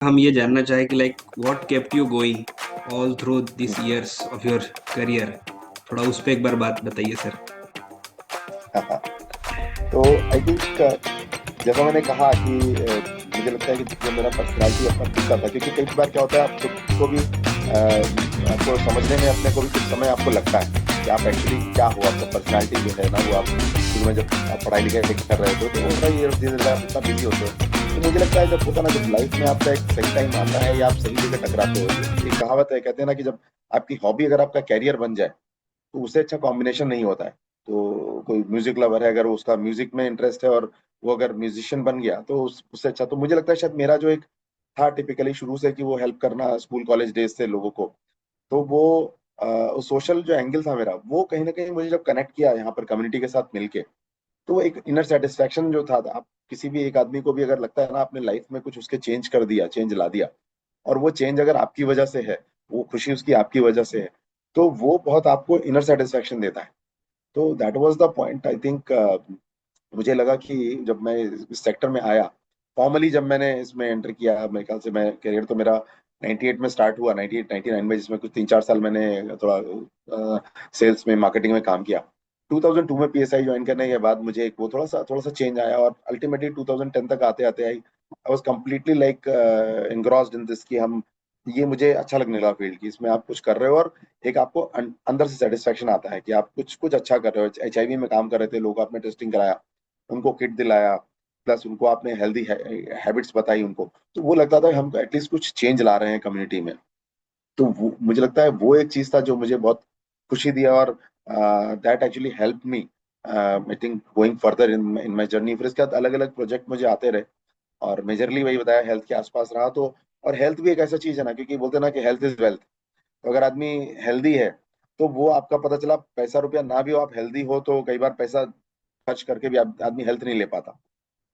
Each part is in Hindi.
हम ये जानना चाहे कि like what kept you going all through this years of your career. थोड़ा उस पे एक बार बात बताइए सर। तो आई थिंक जैसा मैंने कहा कि मुझे लगता है कि जो मेरा पर्सनालिटी अपना खुद का था, क्योंकि कई बार क्या होता है, आप खुद को भी आपको समझने में अपने को भी कुछ समय आपको लगता है कि आप एक्चुअली क्या हो, आपका पर्सनालिटी जो है ना, वो आप शुरू में जब आप पढ़ाई लिखाई कर रहे हो तो होता ही है, धीरे धीरे आप इतना बिजी होते हो। तो मुझे लगता है जब होता है ना, जब लाइफ में आपका एक सही टाइम आता है या आप सही जगह टकराते हो, एक कहावत है, कहते हैं ना कि जब आपकी हॉबी अगर आपका कैरियर बन जाए तो उससे अच्छा कॉम्बिनेशन नहीं होता है। तो कोई म्यूजिक लवर है, अगर उसका म्यूजिक में इंटरेस्ट है और वो अगर म्यूजिशियन बन गया तो उससे अच्छा, तो मुझे लगता है शायद मेरा जो एक था टिपिकली शुरू से कि वो हेल्प करना स्कूल कॉलेज डेज से लोगों को, तो वो सोशल जो एंगल था मेरा, वो कहीं ना कहीं मुझे जब कनेक्ट किया यहाँ पर कम्युनिटी के साथ मिलके, तो वो एक इनर सेटिस्फेक्शन जो था, आप किसी भी एक आदमी को भी अगर लगता है ना आपने लाइफ में कुछ उसके चेंज कर दिया, चेंज ला दिया, और वो चेंज अगर आपकी वजह से है, वो खुशी उसकी आपकी वजह से है, तो वो बहुत आपको इनर सेटिस्फेक्शन देता है। तो that was the point I think. मुझे लगा कि जब मैं इस सेक्टर में आया, फॉर्मली जब मैंने इसमें एंटर किया, मेरे ख्याल से मैं करियर तो मेरा 98 में स्टार्ट हुआ, 98 99 में, जिसमें कुछ 3 4 साल मैंने थोड़ा सेल्स में मार्केटिंग में काम किया। 2002 में पीएसआई ज्वाइन करने के बाद मुझे एक वो थोड़ा सा चेंज आया, और अल्टीमेटली 2010 तक आते आते I was completely like engrossed in this, कि हम, ये मुझे अच्छा लगने लगा फील्ड की, इसमें आप कुछ कर रहे हो और एक आपको अंदर से सेटिस्फेक्शन आता है कि आप कुछ कुछ अच्छा कर रहे हो। एचआईवी में काम कर रहे थे लोग, आपने टेस्टिंग कराया, उनको किट दिलाया, प्लस उनको आपने हेल्दी हैबिट्स बताई उनको, तो वो लगता था कि हम एटलीस्ट कुछ चेंज ला रहे हैं कम्युनिटी में। तो वो मुझे लगता है वो एक चीज था जो मुझे बहुत खुशी दिया, और that actually help me I think going further in my journey. फिर इसके बाद अलग अलग प्रोजेक्ट मुझे आते रहे, और मेजरली वही बताया, हेल्थ के आसपास रहा। तो और हेल्थ भी एक ऐसा चीज है ना, क्योंकि बोलते हैं ना कि हेल्थ इज वेल्थ। तो अगर आदमी हेल्दी है, तो वो आपका पता चला पैसा रुपया ना भी हो, आप हेल्दी हो तो कई बार पैसा खर्च करके भी आदमी हेल्थ नहीं ले पाता।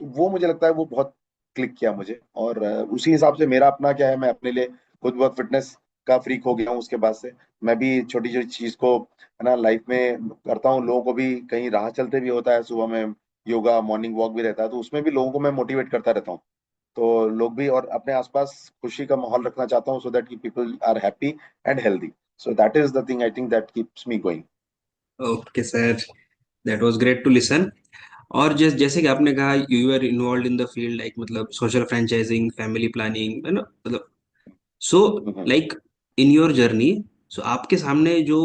तो वो मुझे लगता है वो बहुत क्लिक किया मुझे, और उसी हिसाब से मेरा अपना क्या है, मैं अपने लिए खुद बहुत फिटनेस का फ्रीक हो गया हूँ उसके बाद से। मैं भी छोटी छोटी चीज को है ना लाइफ में करता हूँ, लोगों को भी कहीं राह चलते भी होता है, सुबह में योगा मॉर्निंग वॉक भी रहता है, तो उसमें भी लोगों को मैं मोटिवेट करता रहता हूँ। तो लोग भी, और अपने आसपास खुशी का माहौल रखना चाहता हूँ, सो दैट की people are happy and healthy. So that is the thing I think that keeps me going. Okay sir, that was great to listen. और जैसे कि आपने कहा you are involve in the field like मतलब सोशल फ्रेंचाइजिंग, फैमिली प्लानिंग, है ना, मतलब so like in your journey, so आपके सामने जो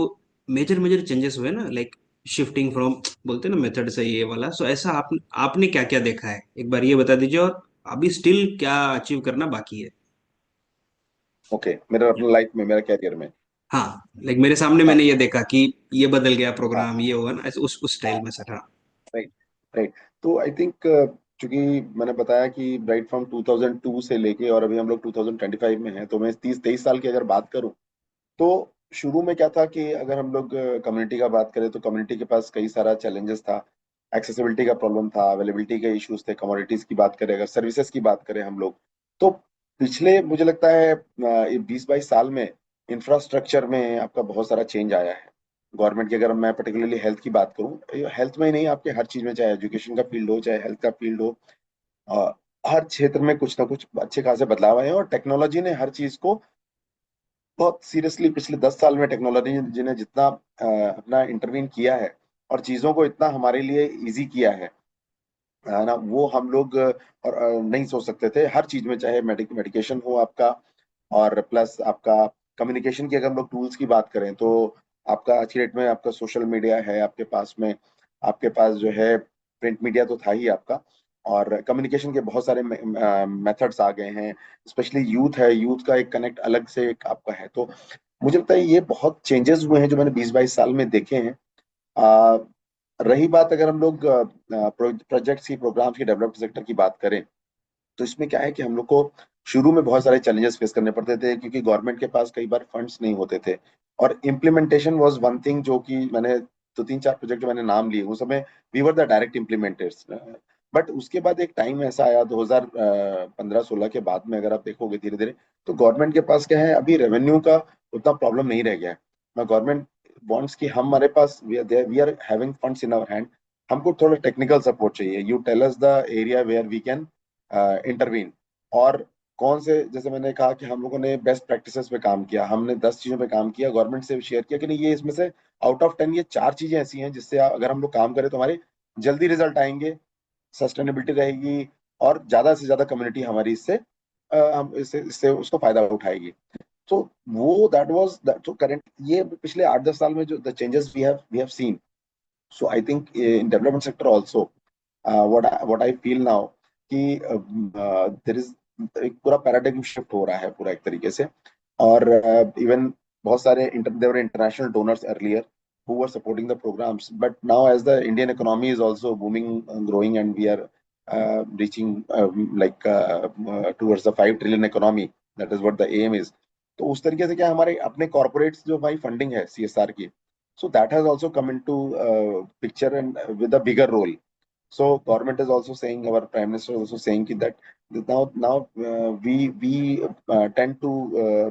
मेजर मेजर चेंजेस हुए ना, लाइक शिफ्टिंग फ्रॉम, बोलते हैं ना, मेथड से ये वाला, सो ऐसा आपने क्या क्या देखा है, एक बार ये बता दीजिए। और अभी स्टिल क्या अचीव करना बाकी है। ओके, मेरा अपना लाइफ में, मेरा कैरियर में। हाँ, लाइक मेरे सामने हाँ मैंने ये देखा कि ये बदल गया हाँ प्रोग्राम, ये हुआ ना, ऐसे उस स्टाइल में सर। हाँ। Right right. तो आई थिंक चूंकि मैंने बताया कि राइट फ्रॉम 2002 से लेके और अभी हम लोग 2025 में हैं, तो मैं 30 23 साल की अगर बात करूं, तो शुरू में क्या था कि अगर हम लोग कम्युनिटी का बात करें, तो कम्युनिटी के पास कई सारा चैलेंजेस था। एक्सेसिबिलिटी का प्रॉब्लम था, अवेलेबिलिटी के इश्यूज थे, कमोडिटीज की बात करें, अगर सर्विसेज की बात करें हम लोग, तो पिछले मुझे लगता है 20 22 साल में इंफ्रास्ट्रक्चर में आपका बहुत सारा चेंज आया है। गवर्नमेंट की, अगर मैं पर्टिकुलरली हेल्थ की बात करूं, हेल्थ में ही नहीं, आपके हर चीज में, चाहे एजुकेशन का फील्ड हो चाहे हेल्थ का फील्ड हो, अ, हर क्षेत्र में कुछ ना कुछ अच्छे खासे बदलाव आए हैं, और टेक्नोलॉजी ने हर चीज को बहुत सीरियसली, पिछले 10 साल में टेक्नोलॉजी ने जितना अपना इंटरवीन किया है और चीजों को इतना हमारे लिए इजी किया है ना, वो हम लोग और नहीं सोच सकते थे। हर चीज में, चाहे मेडिकेशन हो आपका, और प्लस आपका कम्युनिकेशन की अगर हम लोग टूल्स की बात करें, तो आपका आज की डेट में आपका सोशल मीडिया है आपके पास में, आपके पास जो है प्रिंट मीडिया तो था ही आपका, और कम्युनिकेशन के बहुत सारे मेथड्स आ गए हैं। स्पेशली यूथ है, यूथ का एक कनेक्ट अलग से एक आपका है। तो मुझे लगता है ये बहुत चेंजेस हुए हैं जो मैंने 20 22 साल में देखे हैं। आ, रही बात अगर हम लोग प्रोजेक्ट्स की, प्रोग्राम्स की, डेवलप्ड सेक्टर की बात करें, तो इसमें क्या है कि हम लोग को शुरू में बहुत सारे चैलेंजेस फेस करने पड़ते थे, क्योंकि गवर्नमेंट के पास कई बार फंड्स नहीं होते थे, और इम्प्लीमेंटेशन वाज वन थिंग, जो कि मैंने तो 3 4 प्रोजेक्ट जो मैंने नाम लिए उस समय we were the direct implementers. But उसके बाद एक टाइम ऐसा आया 2015 16 के बाद में, अगर आप देखोगे धीरे धीरे, तो गवर्नमेंट के पास क्या है, अभी रेवेन्यू का उतना प्रॉब्लम नहीं रह गया है। गवर्नमेंट बॉन्ड्स की हमारे पास, we are having funds in our hand. हमको थोड़ा टेक्निकल सपोर्ट चाहिए, you tell us the area where we can intervene, और कौन से, जैसे मैंने कहा कि हम लोगों ने बेस्ट प्रैक्टिसेस पे काम किया, हमने 10 चीजों पे काम किया, गवर्नमेंट से शेयर किया कि नहीं ये इसमें से आउट ऑफ 10 ये 4 चीजें ऐसी हैं जिससे अगर हम लोग काम करें तो हमारे जल्दी रिजल्ट आएंगे, सस्टेनेबिलिटी रहेगी, और ज्यादा से ज्यादा कम्युनिटी हमारी इससे हम इससे इससे उसको फायदा उठाएगी। तो वो दैट वाज दैट, तो करंट ये पिछले 8-10 साल में जो the changes we have seen, so I think in development sector also what I feel now कि देयर इज एक पूरा पैराडाइम शिफ्ट हो रहा है पूरा एक तरीके से। और इवन बहुत सारे there international donors earlier who were supporting the programs, but now as the Indian economy is also booming and growing, and we are reaching towards the 5 trillion economy, that is what the aim is. तो उस तरीके से क्या हमारे अपने कॉर्पोरेट्स जो भाई फंडिंग है CSR की, so that has also come into picture and with a bigger role. So government is also saying, our prime minister is also saying that now we tend to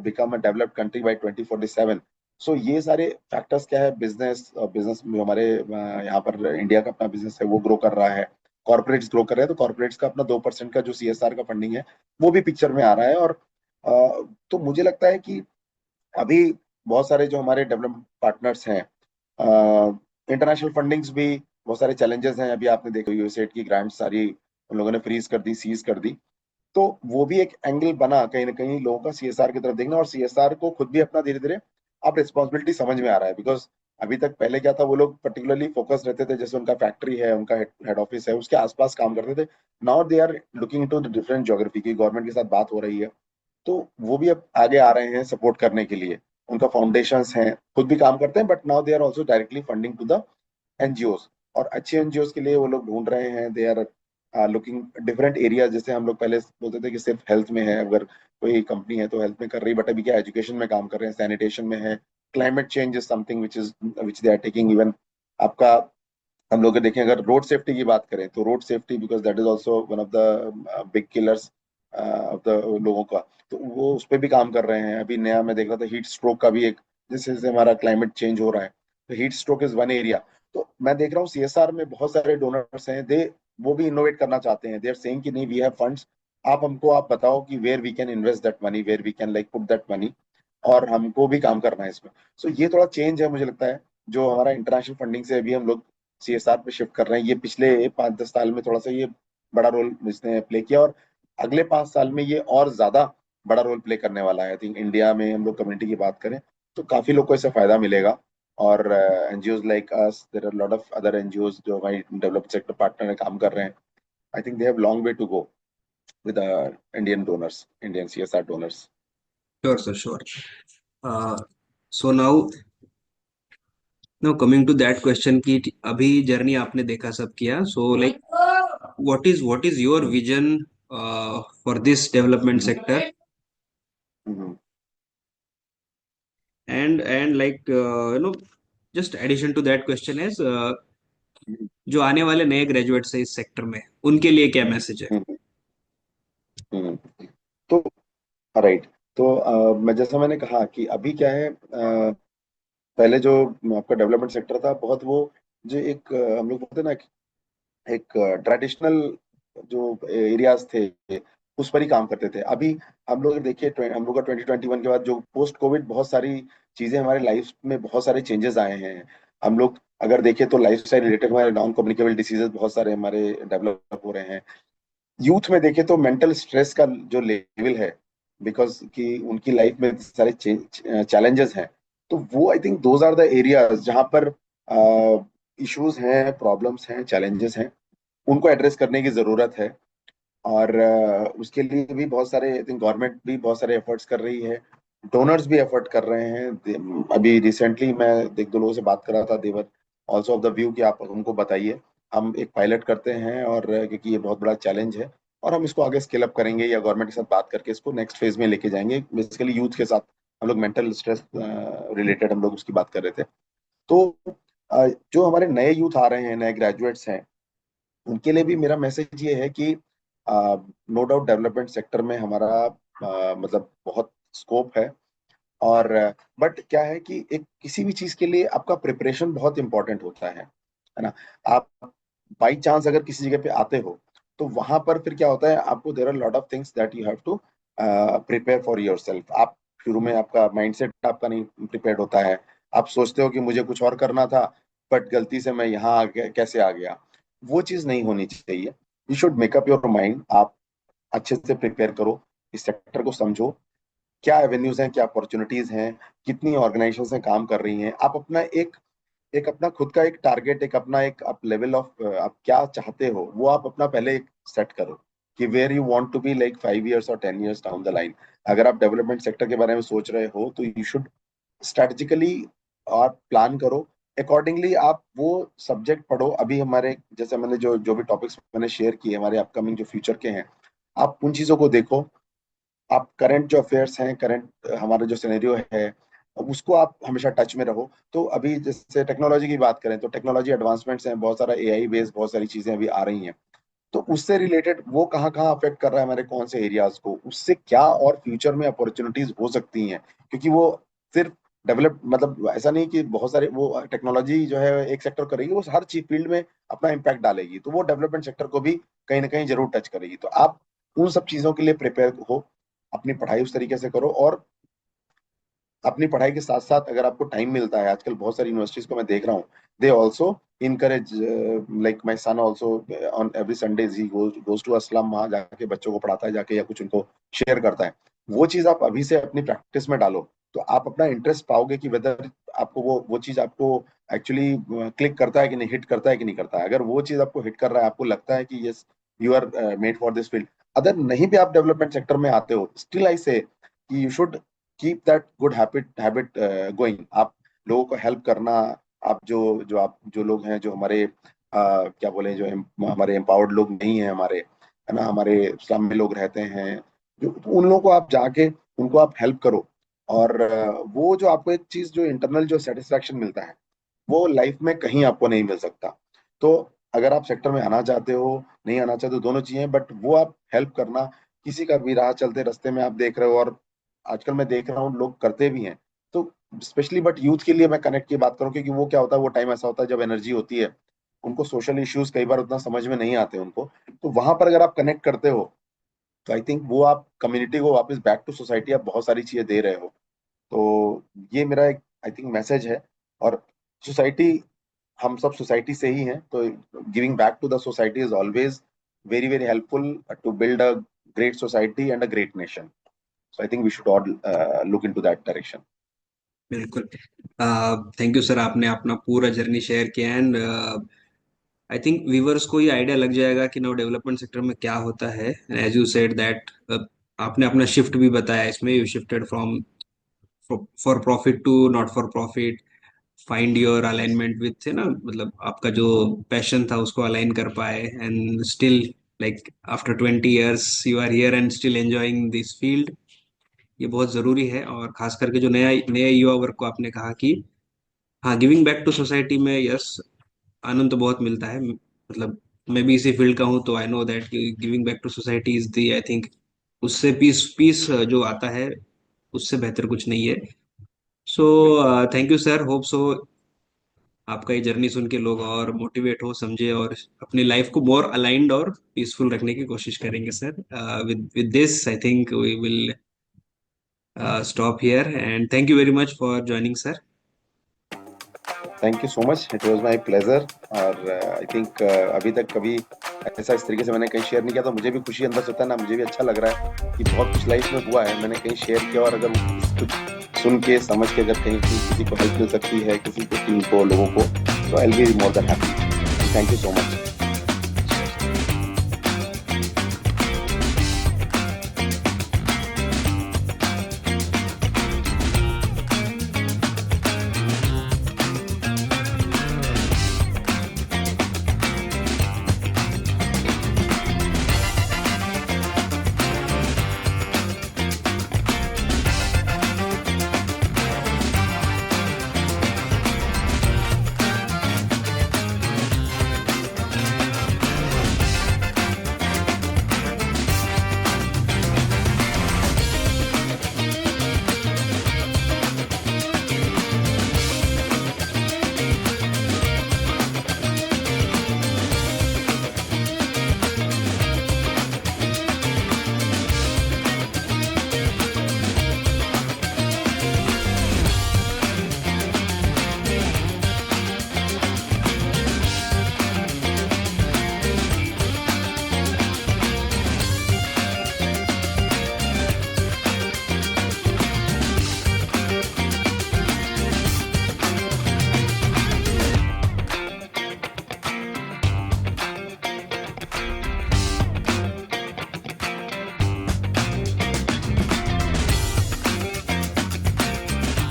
become a developed country by 2047. सो ये सारे फैक्टर्स क्या है, बिजनेस में हमारे यहाँ पर इंडिया का अपना बिजनेस है वो ग्रो कर रहा है, कॉर्पोरेट्स ग्रो कर रहे हैं, तो कॉर्पोरेट्स का अपना 2% का जो CSR का फंडिंग है वो भी पिक्चर में आ रहा है। और तो मुझे लगता है कि अभी बहुत सारे जो हमारे डेवलपमेंट पार्टनर्स हैं, इंटरनेशनल फंडिंग्स भी बहुत सारे चैलेंजेस हैं। अभी आपने देखा यूएसएड की ग्रांट सारी उन लोगों ने फ्रीज कर दी, सीज कर दी, तो वो भी एक एंगल बना कहीं ना कहीं लोगों का CSR की तरफ देखना, और CSR को खुद भी अपना धीरे धीरे अब रिस्पॉन्सिबिलिटी समझ में आ रहा है। बिकॉज अभी तक पहले क्या था, वो लोग पर्टिकुलरली फोकस रहते थे, जैसे उनका फैक्ट्री है, उनका हेड ऑफिस है, उसके आसपास काम करते थे। Now they are looking to the different geography की, गवर्नमेंट के साथ बात हो रही है, तो वो भी अब आगे आ रहे हैं सपोर्ट करने के लिए। उनका फाउंडेशंस हैं, खुद भी काम करते हैं, but now they are also directly funding to the NGOs. और अच्छे एनजीओज के लिए वो लोग ढूंढ रहे हैं, they are looking different area. जैसे हम लोग पहले बोलते थे कि सिर्फ हेल्थ में है, अगर कोई कंपनी है तो हेल्थ में कर रही, बट अभी क्या एजुकेशन में काम कर रहे हैं, सैनिटेशन में है, climate change is something which they are taking. Even आपका हम लोग देखें, अगर रोड सेफ्टी की बात करें तो road safety, because that is also one of the big killers of the लोगों का, तो वो उस पर भी काम कर रहे हैं। अभी नया मैं देख रहा था हीट स्ट्रोक का भी एक, जैसे जैसे हमारा क्लाइमेट चेंज हो रहा है, तो heat stroke is one area. तो मैं देख रहा हूँ CSR में बहुत सारे डोनर्स हैं, दे वो भी इनोवेट करना चाहते हैं, दे आर सेइंग कि नहीं वी हैव फंड्स, आप बताओ कि where we can invest that money, where we can like put that money, और हमको भी काम करना है इसमें। सो ये थोड़ा चेंज है मुझे लगता है, जो हमारा इंटरनेशनल फंडिंग से अभी हम लोग CSR पे शिफ्ट कर रहे हैं। ये पिछले 5-10 साल में थोड़ा सा ये बड़ा रोल इसने प्ले किया, और अगले 5 साल में ये और ज्यादा बड़ा रोल प्ले करने वाला है। आई थिंक इंडिया में हम लोग कम्युनिटी की बात करें तो काफी लोग को इससे फायदा मिलेगा। और NGOs like us, there are lot of other NGOs जो हमारी डेवलप्ड सेक्टर पार्टनर में काम कर रहे हैं। I think they have long way to go with Indian donors, Indian CSR donors. Sure sir, sure. So now coming to that question कि अभी जर्नी आपने देखा, सब किया, so like what is your vision for this development sector, and like just addition to that question is जो आने वाले नए ग्रेजुएट्स है इस सेक्टर में, उनके लिए क्या मैसेज है? तो राइट, तो मैं जैसा मैंने कहा कि अभी क्या है, पहले जो आपका डेवलपमेंट सेक्टर था बहुत वो, जो एक हम लोग बोलते हैं ना, एक ट्रेडिशनल जो एरियाज थे उस पर ही काम करते थे। अभी हम लोग देखिए, हम लोग का 2021 के बाद जो पोस्ट कोविड बहुत सारी चीजें हमारे लाइफ में, बहुत सारे चेंजेस आए हैं। हम लोग अगर देखें तो लाइफ स्टाइल रिलेटेड हमारे नॉन कम्युनिकेबल डिसीजेज बहुत सारे हमारे डेवलप हो रहे हैं। यूथ में देखें तो मेंटल स्ट्रेस का जो लेवल है, बिकॉज कि उनकी लाइफ में सारे चैलेंजेस हैं, तो वो I think those are the areas जहाँ पर इश्यूज हैं, प्रॉब्लम्स हैं, चैलेंजेस हैं, उनको एड्रेस करने की जरूरत है। और उसके लिए भी बहुत सारे, आई थिंक गवर्नमेंट भी बहुत सारे एफर्ट्स कर रही है, डोनर्स भी एफर्ट कर रहे हैं। अभी रिसेंटली मैं एक दो लोगों से बात कर रहा था, they were also of the view कि आप हमको बताइए, हम एक पायलट करते हैं, और क्योंकि ये बहुत बड़ा चैलेंज है, और हम इसको आगे स्केल अप करेंगे या गवर्नमेंट के साथ बात करके इसको नेक्स्ट फेज में लेके जाएंगे। बेसिकली यूथ के साथ हम लोग मेंटल स्ट्रेस रिलेटेड हम लोग उसकी बात कर रहे थे। तो जो हमारे नए यूथ आ रहे हैं, नए ग्रेजुएट्स हैं, उनके लिए भी मेरा मैसेज ये है कि नो डाउट डेवलपमेंट सेक्टर में हमारा मतलब बहुत स्कोप है। और बट क्या है कि एक किसी भी चीज के लिए आपका प्रिपरेशन बहुत इंपॉर्टेंट होता है ना। आप बाई चांस अगर किसी जगह पे आते हो, तो वहां पर फिर क्या होता है, आपको there are lot of things that you have to prepare for your self. आप शुरू में आपका माइंडसेट आपका नहीं प्रिपेयर्ड होता है, आप सोचते हो कि मुझे कुछ और करना था, बट गलती से मैं यहाँ आ गया, कैसे आ गया। वो चीज़ नहीं होनी चाहिए। You should make up your mind. आप अच्छे से प्रिपेयर करो, इस सेक्टर को समझो, क्या एवेन्यूज हैं, क्या अपॉर्चुनिटीज हैं, कितनी ऑर्गेनाइजेशन हैं काम कर रही हैं। आप अपना एक एक अपना खुद का एक टारगेट, एक अपना एक आप लेवल ऑफ आप क्या चाहते हो वो आप अपना पहले एक सेट करो कि where you want to be like 5 years और 10 years डाउन द लाइन। अगर आप डेवलपमेंट सेक्टर के बारे में सोच रहे हो तो यू शुड स्ट्रेटेजिकली और प्लान करो अकॉर्डिंगली। आप वो सब्जेक्ट पढ़ो। अभी हमारे जैसे मैंने जो जो भी टॉपिक्स मैंने शेयर किए हमारे अपकमिंग जो फ्यूचर के हैं, आप उन चीज़ों को देखो। आप करंट जो अफेयर्स हैं, करंट हमारा जो सिनेरियो है, उसको आप हमेशा टच में रहो। तो अभी जैसे टेक्नोलॉजी की बात करें तो टेक्नोलॉजी एडवांसमेंट्स हैं, बहुत सारा एआई बेस्ड बहुत सारी चीजें अभी आ रही हैं। तो उससे रिलेटेड वो कहाँ कहाँ अफेक्ट कर रहा है हमारे कौन से एरियाज को, उससे क्या और फ्यूचर में अपॉर्चुनिटीज हो सकती हैं। क्योंकि वो सिर्फ डेवलप मतलब ऐसा नहीं कि बहुत सारे वो टेक्नोलॉजी जो है एक सेक्टर करेगी, वो हर चीज फील्ड में अपना इम्पैक्ट डालेगी, तो वो डेवलपमेंट सेक्टर को भी कहीं ना कहीं जरूर टच करेगी। तो आप उन सब चीजों के लिए प्रिपेयर हो, अपनी पढ़ाई उस तरीके से करो। और अपनी पढ़ाई के साथ साथ अगर आपको टाइम मिलता है, आजकल बहुत सारी यूनिवर्सिटीज को मैं देख रहा हूँ, they also encourage, like my son also on every Sundays he goes to asylum, वहां जाके बच्चों को पढ़ाता है जाके या कुछ उनको शेयर करता है। वो चीज आप अभी से अपनी प्रैक्टिस में डालो, तो आप अपना इंटरेस्ट पाओगे कि वेदर आपको वो चीज आपको एक्चुअली क्लिक करता है कि नहीं, हिट करता है कि नहीं करता है। अगर वो चीज आपको हिट कर रहा है, आपको लगता है कि yes you are made for this field, अगर नहीं भी आप डेवलपमेंट सेक्टर में आते हो, स्टिल आई से कि you should keep that good habit going. आप लोगों को हेल्प करना, आप जो लोग हैं जो हमारे क्या बोले जो हमारे एम्पावर्ड लोग नहीं हैं, हमारे है ना, हमारे स्लम में लोग रहते हैं, जो तो उन लोगों को आप जाके उनको आप हेल्प करो। और वो जो आपको एक चीज जो इंटरनल जो सेटिस्फैक्शन मिलता है, वो लाइफ में कहीं आपको नहीं मिल सकता। तो अगर आप सेक्टर में आना चाहते हो, नहीं आना चाहते हो, दोनों चीजें, बट वो आप हेल्प करना, किसी का भी राह चलते रास्ते में आप देख रहे हो, और आजकल मैं देख रहा हूँ लोग करते भी हैं। तो स्पेशली बट यूथ के लिए मैं कनेक्ट की बात करूँ, क्योंकि वो क्या होता है, वो टाइम ऐसा होता है जब एनर्जी होती है, उनको सोशल इश्यूज कई बार उतना समझ में नहीं आते उनको। तो वहां पर अगर आप कनेक्ट करते हो, तो आई थिंक वो आप कम्युनिटी को वापस बैक टू सोसाइटी आप बहुत सारी चीजें दे रहे हो। तो ये मेरा एक आई थिंक मैसेज है। और सोसाइटी, हम सब सोसाइटी से ही हैं, तो giving back to the society is always very very helpful to build a great society and a great nation. So I think we should all look into that direction. बिल्कुल। थैंक यू सर, आपने अपना पूरा जर्नी शेयर किया। एंड आई थिंक व्यूवर्स को ये आइडिया लग जाएगा कि नो डेवलपमेंट सेक्टर में क्या होता है। एज यू सेड दैट आपने अपना शिफ्ट भी बताया इसमें, you shifted from for profit to not for profit, find your alignment with, है ना, मतलब आपका जो पैशन था उसको अलाइन कर पाए, and still like after 20 years you are here and still enjoying this field. ये बहुत जरूरी है। और खास करके जो नया नया युवा वर्ग को आपने कहा कि हाँ, गिविंग बैक टू सोसाइटी में यस, आनंद तो बहुत मिलता है। मतलब मैं भी इसी फील्ड का हूँ, तो I know that giving back to society is the, I think उससे पीस पीस जो आता है उससे बेहतर कुछ नहीं है। So thank you sir, hope so आपका ये जर्नी सुन के लोग और मोटिवेट हो, समझे और अपनी लाइफ को मोर अलाइंड और पीसफुल रखने की कोशिश करेंगे sir. With this I think we will stop here, and thank you very much for joining sir. Thank you so much, it was my pleasure. और आई थिंक अभी तक कभी ऐसा इस तरीके से मैंने कहीं शेयर नहीं किया, तो मुझे भी खुशी अंदर से होता है ना, मुझे भी अच्छा लग रहा है कि बहुत कुछ लाइफ में हुआ है मैंने कहीं शेयर किया। और अगर कुछ सुन के समझ के अगर कहीं किसी को हेल्प मिल सकती है, किसी को टीम को लोगों को, तो I will be more than happy. Thank you so much.